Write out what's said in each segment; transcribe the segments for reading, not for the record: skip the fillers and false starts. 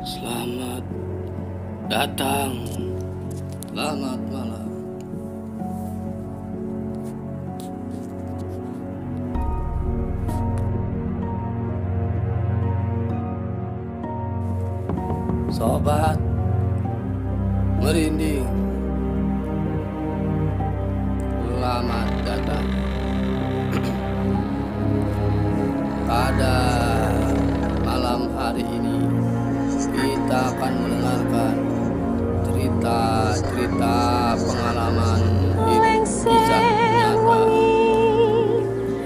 Selamat datang, selamat malam. Sobat merinding, selamat datang. Pada malam hari ini kita akan mendengarkan cerita-cerita pengalaman hidup,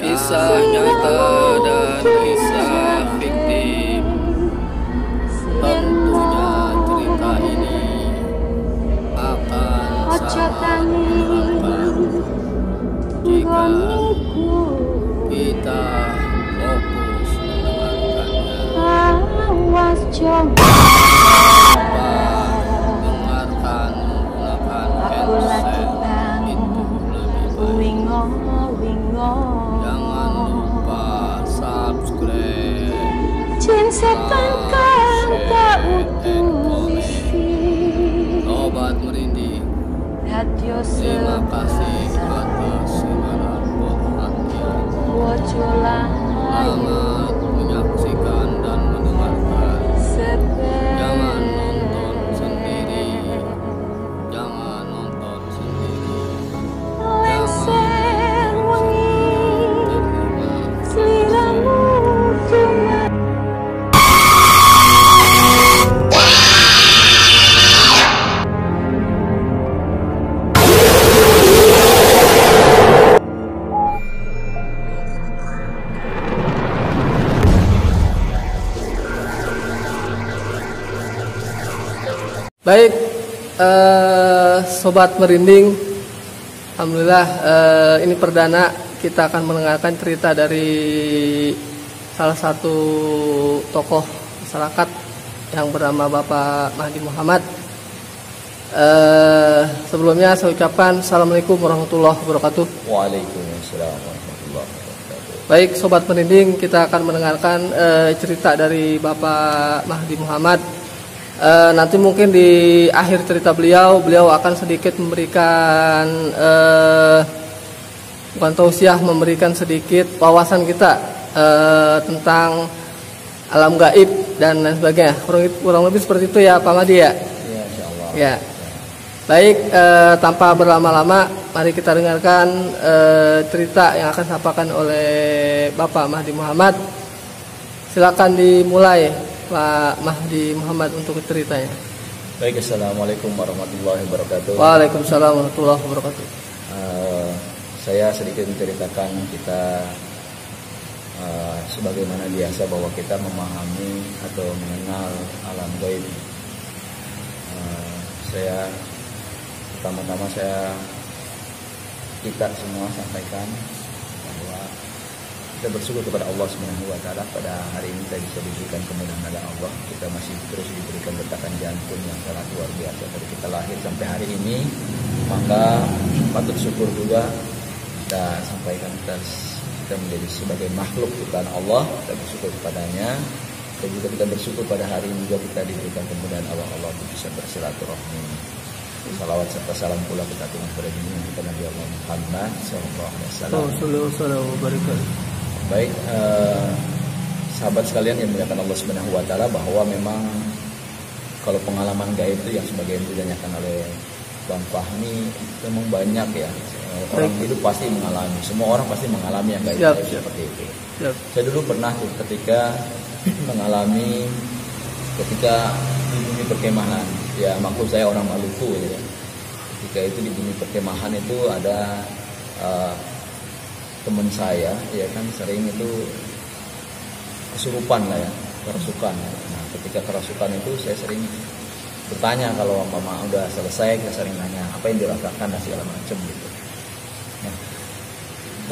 kisah nyata dan kisah fiktif. Tentunya cerita ini akan sangat menyenangkan jika kita fokus mendengarkannya. Dengarkan menggunakan headset itu lebih baik. Jangan lupa subscribe, Sobat merinding, terima kasih atas segala perhatian. Selamat menyaksikan dan mendengarkan. Jangan nonton sendiri. Jangan nonton sendiri. Baik, sobat merinding, alhamdulillah ini perdana kita akan mendengarkan cerita dari salah satu tokoh masyarakat yang bernama Bapak Mahdi Muhammad. Sebelumnya saya ucapkan Assalamualaikum warahmatullahi wabarakatuh. Waalaikumsalam warahmatullahi wabarakatuh. Baik, sobat merinding, kita akan mendengarkan cerita dari Bapak Mahdi Muhammad. Nanti mungkin di akhir cerita beliau akan sedikit memberikan bukan tausiah, memberikan sedikit wawasan kita tentang alam gaib dan lain sebagainya. Kurang lebih seperti itu ya Pak Mahdi ya. Ya, insyaallah. Ya. Baik, tanpa berlama-lama, mari kita dengarkan cerita yang akan disampaikan oleh Bapak Mahdi Muhammad. Silakan dimulai Pak Mahdi Muhammad untuk ceritanya. Baik, assalamualaikum warahmatullahi wabarakatuh. Waalaikumsalam warahmatullahi wabarakatuh. Saya sedikit menceritakan kita sebagaimana biasa bahwa kita memahami atau mengenal alam gaib. Pertama-tama kita semua sampaikan bahwa kita bersyukur kepada Allah Subhanahu wa taala pada hari ini kita bisa diberikan kemudahan oleh Allah. Kita masih terus diberikan bentakan jantung yang sangat luar biasa dari kita lahir sampai hari ini. Maka patut syukur juga kita sampaikan kita menjadi sebagai makhluk ciptaan Allah, kita bersyukur kepadanya. Dan juga kita bersyukur pada hari ini juga kita diberikan kemudahan Allah untuk bisa bersilaturahmi. Salawat serta salam pula kita aturkan kepada junjungan kita Nabi Allah Muhammad sallallahu alaihi wasallam. Baik, sahabat sekalian yang dimuliakan Allah Subhanahu wa taala, bahwa memang kalau pengalaman gaib itu yang sebagian ditanyakan oleh Bang Fahmi memang banyak ya. Orang hidup pasti mengalami, semua orang pasti mengalami yang gaib seperti itu. Saya dulu pernah ketika mengalami ketika di bumi perkemahan, ya maklum saya orang Maluku ya. Ketika itu di bumi perkemahan itu ada teman saya, ya kan sering itu kesurupan lah ya, kerasukan. Nah, ketika kerasukan itu saya sering bertanya, kalau mama udah selesai, kita sering nanya apa yang dirasakan dan segala macam gitu. Nah,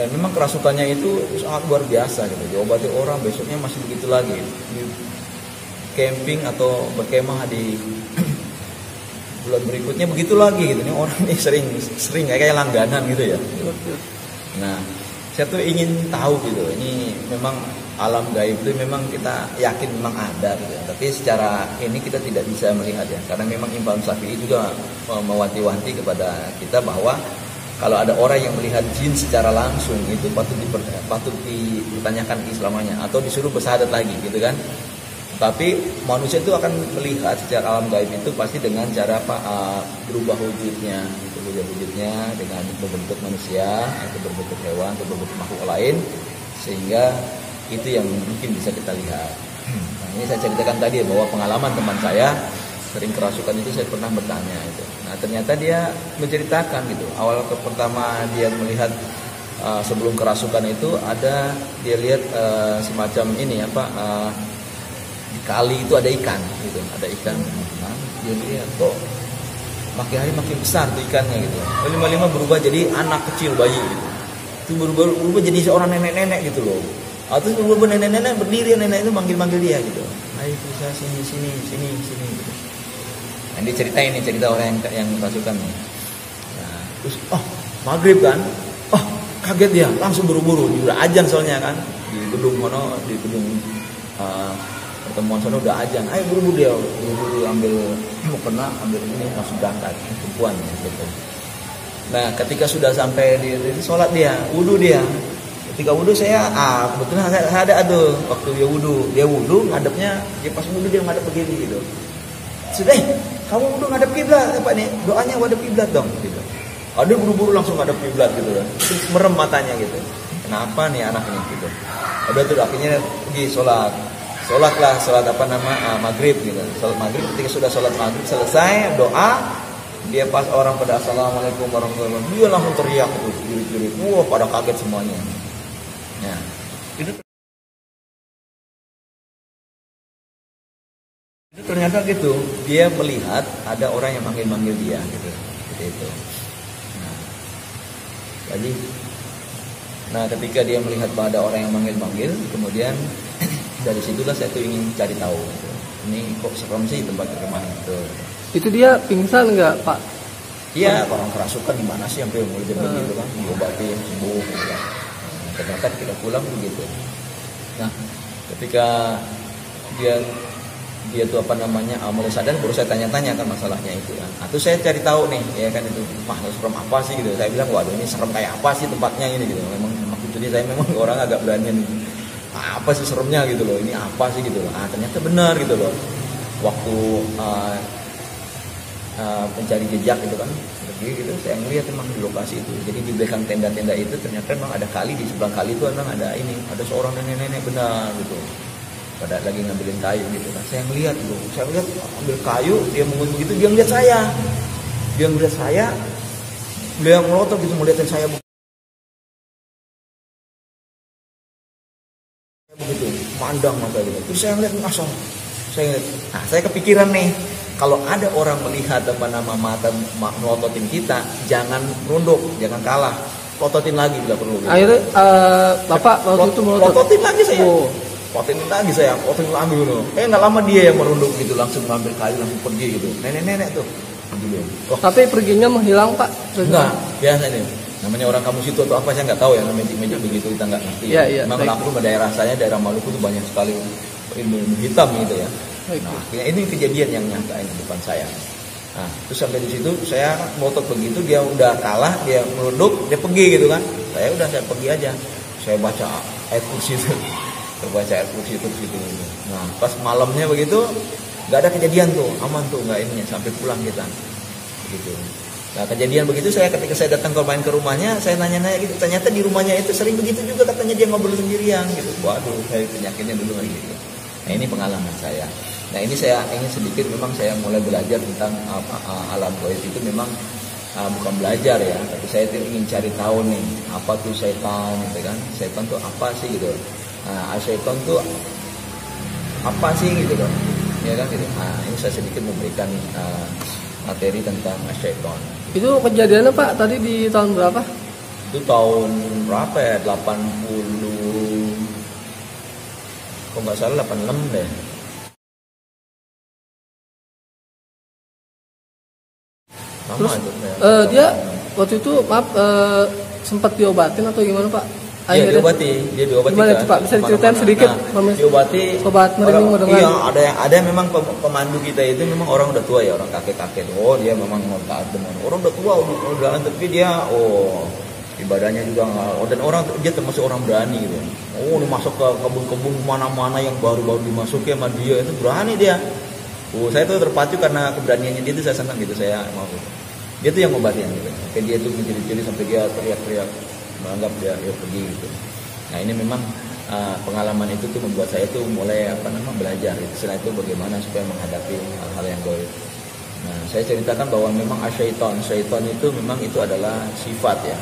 dan memang kerasukannya itu sangat luar biasa gitu. Diobati orang, besoknya masih begitu lagi. Di camping atau berkemah di bulan berikutnya begitu lagi gitu. Ini orang ini sering kayak langganan gitu ya. Nah, saya tuh ingin tahu gitu. Ini memang alam gaib itu memang kita yakin memang ada gitu. Tapi secara ini kita tidak bisa melihat ya. Karena memang Imam Syafi'i juga mewanti-wanti kepada kita bahwa kalau ada orang yang melihat jin secara langsung itu patut ditanyakan keislamannya atau disuruh bersahadat lagi gitu kan. Tapi manusia itu akan melihat secara alam gaib itu pasti dengan cara berubah wujudnya, gitu, berubah wujudnya dengan berbentuk manusia atau berbentuk hewan atau berbentuk makhluk lain, sehingga itu yang mungkin bisa kita lihat. Nah, ini saya ceritakan tadi bahwa pengalaman teman saya sering kerasukan itu saya pernah bertanya itu. Nah ternyata dia menceritakan gitu. Awal pertama dia melihat sebelum kerasukan itu ada dia lihat semacam ini di kali itu ada ikan gitu, ada ikan. Nah, dia lihat kok makin hari makin besar tuh ikannya gitu. Lima-lima berubah jadi anak kecil bayi gitu. Itu berubah jadi seorang nenek-nenek gitu loh. Atau berubah nenek-nenek berdiri, nenek itu manggil-manggil dia gitu. Ayo bisa sini gitu. Nah, dia cerita orang yang kerasukan nih. Nah, terus maghrib kan. Kaget dia, langsung buru-buru, udah azan soalnya kan. Di gedung pertemuan sana udah azan. Ayo buru-buru ambil mukena, ambil ini langsung berangkat perempuan gitu. Nah, ketika sudah sampai di sholat dia, wudu dia. Ketika wudu saya kebetulan saya ada tuh waktu dia wudu ngadepnya dia pas wudu dia ngadep begini gitu. Sudah, kamu wudu ngadep kiblat apa nih? Doanya ngadep kiblat dong gitu. Ada buru-buru langsung ngadep kiblat gitu kan. Terus merem matanya gitu. Kenapa nih anak ini gitu. Udah tuh akhirnya pergi sholat maghrib gitu. Sholat maghrib, ketika sudah sholat maghrib selesai doa, dia pas orang pada assalamualaikum warahmatullahi wabarakatuh, dia langsung teriak tuh, jerit-jerit. Wah, pada kaget semuanya. Nah, itu ternyata gitu, dia melihat ada orang yang manggil-manggil dia gitu. Seperti itu. Nah, ketika dia melihat bahwa ada orang yang manggil-manggil, kemudian dari situlah saya tuh ingin cari tahu gitu. Ini kok serem sih tempat kemana itu. Itu dia pingsan nggak, Pak? Iya, orang kerasukan di mana sih sampai mulai begitu kan, diobatin sembuh gitu kan. Nah, ternyata ketika pulang begitu. Nah, ketika dia tuh mulai sadar, baru saya tanya-tanya kan masalahnya itu kan. Atau saya cari tahu nih, ya kan itu, serem apa sih gitu. Saya bilang, waduh ini serem kayak apa sih tempatnya ini gitu. Memang maksudnya saya memang orang agak berani nih. Apa sih seremnya gitu loh, ini apa sih gitu loh. Ternyata benar gitu loh. Waktu pencari jejak gitu kan, gitu saya ngeliat memang di lokasi itu. Jadi di belakang tenda-tenda itu ternyata memang ada kali, di sebelah kali itu memang ada seorang nenek-nenek benar gitu. Pada lagi ngambilin kayu gitu kan. Saya ngeliat gitu. Saya lihat ambil kayu, dia mengunjung begitu, dia ngeliat saya. Dia melotot gitu ngeliatin saya begitu, pandang mata gitu. Terus saya ngeliat asal. Nah, saya kepikiran nih, kalau ada orang melihat mata melototin kita, jangan nunduk, jangan kalah. Lototin lagi bila perlu. Gitu. Akhirnya Bapak waktu itu lototin lagi saya. Lototin lagi gitu. Nggak lama dia yang merunduk gitu, langsung ngambil kayu, langsung pergi gitu. Nenek-nenek tuh. Gitu. Tapi perginya menghilang, Pak? Enggak, biasa nih. Namanya orang kampung situ atau apa saya nggak tahu ya, namanya magic begitu kita nggak ngerti. Iya. Memang langsung ke daerah Maluku itu banyak sekali ilmu hitam gitu ya. Nah, akhirnya ini kejadian yang nyangkain di depan saya. Nah, terus sampai di situ saya ngotot begitu, dia udah kalah, dia merunduk, dia pergi gitu kan. Saya pergi aja. Saya baca ayat kursi itu. Terus gitu. Nah, pas malamnya begitu nggak ada kejadian tuh, aman tuh, nggak ininya sampai pulang kita. Begitu. Nah, kejadian begitu ketika saya datang ke rumahnya, saya nanya-nanya gitu. Ternyata di rumahnya itu sering begitu juga, katanya dia ngobrol sendirian gitu. Waduh, saya penyakitnya dulu lagi gitu. Nah, ini pengalaman saya. Nah, ini saya ingin sedikit, memang saya mulai belajar tentang alam gaib itu memang bukan belajar ya, tapi saya ingin cari tahu nih, apa tuh setan gitu kan. Setan tuh apa sih gitu. Nah, setan tuh apa sih gitu loh. Ya kan gitu. Nah, ini saya sedikit memberikan materi tentang setan. Itu kejadiannya, Pak, tadi di tahun berapa? Itu tahun berapa ya? 80, kok nggak salah 86 deh. Terus itu, dia waktu itu sempat diobatin atau gimana, Pak? Iya, diobati. Dia diobati. Gimana tuh Pak? Bisa diceritain sedikit? Nah, diobati. Sobat merinding mau dengar. Iya, ada yang memang pemandu kita itu memang orang udah tua ya, orang kakek-kakek. Oh, dia memang mau taat dengan orang udah tua udah, tapi dia ibadahnya juga dan orang dia termasuk orang berani gitu. Oh, dia masuk ke kebun-kebun mana-mana yang baru-baru dimasuki sama dia, itu berani dia. Saya tuh terpacu karena keberaniannya dia, itu saya senang gitu, saya mau. Dia tuh yang ngobatin gitu. Kayak dia tuh menjadi-jadi sampai dia teriak-teriak menganggap dia pergi gitu. Nah, ini memang pengalaman itu tuh membuat saya tuh mulai belajar gitu. Setelah itu bagaimana supaya menghadapi hal-hal yang goib. Nah, saya ceritakan bahwa memang syaitan itu memang itu adalah sifat ya.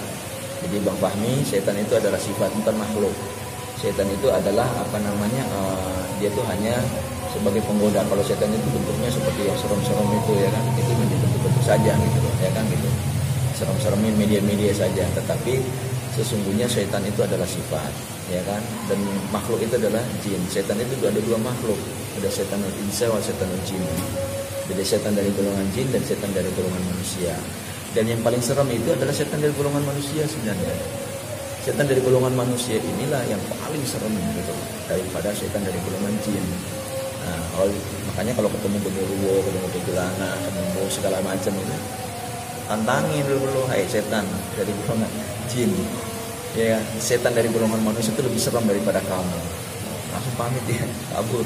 Jadi Bang Fahmi, setan itu adalah sifat, bukan makhluk. Setan itu adalah dia tuh hanya sebagai penggoda. Kalau setan itu bentuknya seperti yang serem-serem itu ya kan, itu bentuk-bentuk saja gitu loh, ya kan gitu. Serem-seremin media-media saja, tetapi sesungguhnya setan itu adalah sifat, ya kan? Dan makhluk itu adalah jin. Setan itu ada dua makhluk, ada setan al-insa wa setan al-jin. Jadi setan dari golongan jin dan setan dari golongan manusia. Dan yang paling serem itu adalah setan dari golongan manusia sebenarnya. Setan dari golongan manusia inilah yang paling serem gitu daripada setan dari golongan jin. Nah, makanya kalau ketemu genderuwo, ketemu kuntilanak, ketemu segala macam itu, tantangin dulu, hai setan dari golongan jin. Ya, setan dari golongan manusia itu lebih serem daripada kamu. Langsung pamit ya, kabur.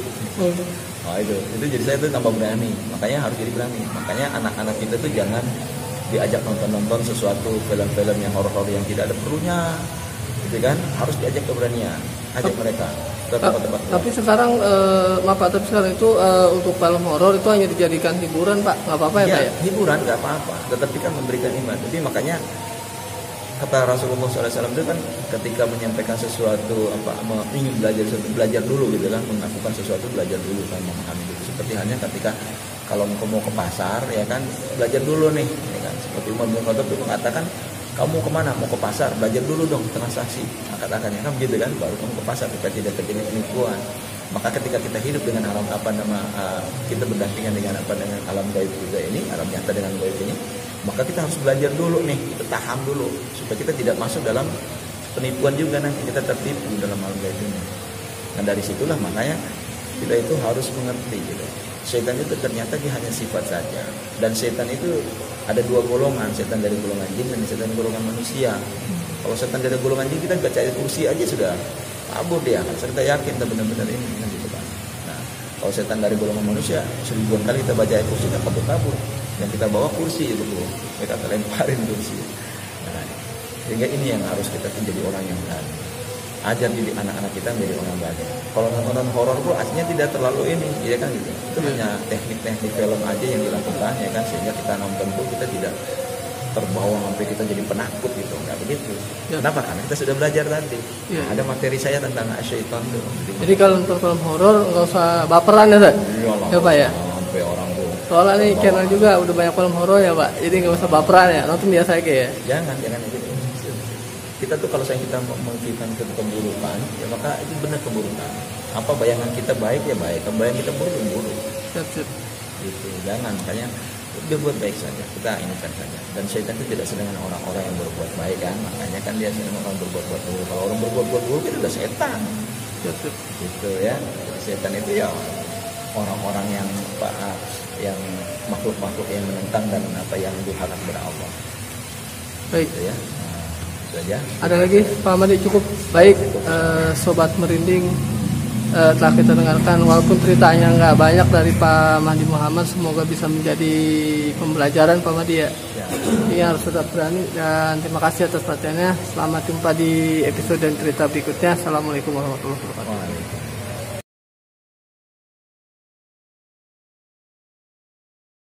Nah, itu jadi saya tuh tambah berani. Makanya harus jadi berani. Makanya anak-anak kita tuh jangan diajak nonton sesuatu film-film yang horor yang tidak ada perlunya, gitu kan? Harus diajak keberanian, ajak mereka ke tempat-tempat. Tapi sekarang, tapi sekarang itu untuk film horor itu hanya dijadikan hiburan, Pak, nggak apa-apa ya, Pak ya? Hiburan nggak apa-apa, tetapi kan memberikan iman. Jadi makanya kata Rasulullah SAW itu kan ketika menyampaikan sesuatu ingin belajar dulu gitu kan, melakukan sesuatu belajar dulu kan, memahami itu. Seperti hanya ketika kalau mau ke pasar ya kan, belajar dulu nih ya kan. Seperti Umar bin Khattab itu mengatakan, kamu kemana? Mau ke pasar, belajar dulu dong transaksi, katakannya kan begitu kan, baru kamu ke pasar supaya tidak terjadi penipuan. Maka ketika kita hidup dengan alam kita berdampingan dengan alam gaib juga ini, alam nyata dengan gaib ini, maka kita harus belajar dulu nih, kita paham dulu supaya kita tidak masuk dalam penipuan juga, nanti kita tertipu dalam alam gaib ini. Dan dari situlah makanya kita itu harus mengerti gitu. Setan itu ternyata dia hanya sifat saja. Dan setan itu ada dua golongan, setan dari golongan jin dan setan dari golongan manusia. Kalau setan dari golongan jin, kita baca ayat kursi aja sudah kabur dia, kan serta yakin kita benar-benar ini gitu kan. Nah, kalau setan dari golongan manusia, 1000 kali kita baca ayat kursi kita kabur. Yang kita bawa kursi itu tuh, kita lemparin kursi. Nah, sehingga ini yang harus kita menjadi orang yang berani. Ajar didik anak-anak kita menjadi orang baik. Kalau nonton horor pun aslinya tidak terlalu ini, ya kan gitu. Itu hanya teknik-teknik film aja yang dilakukan, ya kan, sehingga kita nonton pun kita tidak terbawa sampai kita jadi penakut gitu, nggak begitu. Ya. Kenapa? Karena kita sudah belajar tadi. Ya. Ada materi saya tentang syaitan tuh. Jadi kalau nonton film horor nggak usah baperan ya, Pak? Ya, Pak ya. Sampai orang tuh. Soalnya nih channel juga udah banyak film horor ya, Pak. Jadi nggak usah baperan ya, nonton biasa aja ya. Jangan gitu. Kita tuh kalau kita memikirkan ke keburukan, ya maka itu benar keburukan. Apa bayangan kita baik ya baik, bayangan kita buruk ya buruk. Gitu, jangan, makanya berbuat baik saja, kita inikan saja. Dan syaitan itu tidak senang dengan orang-orang yang berbuat baik kan, makanya kan dia senang orang berbuat buruk. Kalau orang berbuat buruk itu udah setan. Gitu ya. Setan itu ya orang-orang yang makhluk-makhluk yang menentang dan yang durhaka kepada Allah. Baik gitu ya. Saja. Ada lagi Pak Madi? Cukup baik. Sobat Merinding, telah kita dengarkan, walaupun ceritanya nggak banyak dari Pak Mahdi Muhammad, semoga bisa menjadi pembelajaran Pak Mahdi ya. Ini harus tetap berani, dan terima kasih atas perhatiannya. Selamat jumpa di episode dan cerita berikutnya. Assalamualaikum warahmatullahi wabarakatuh.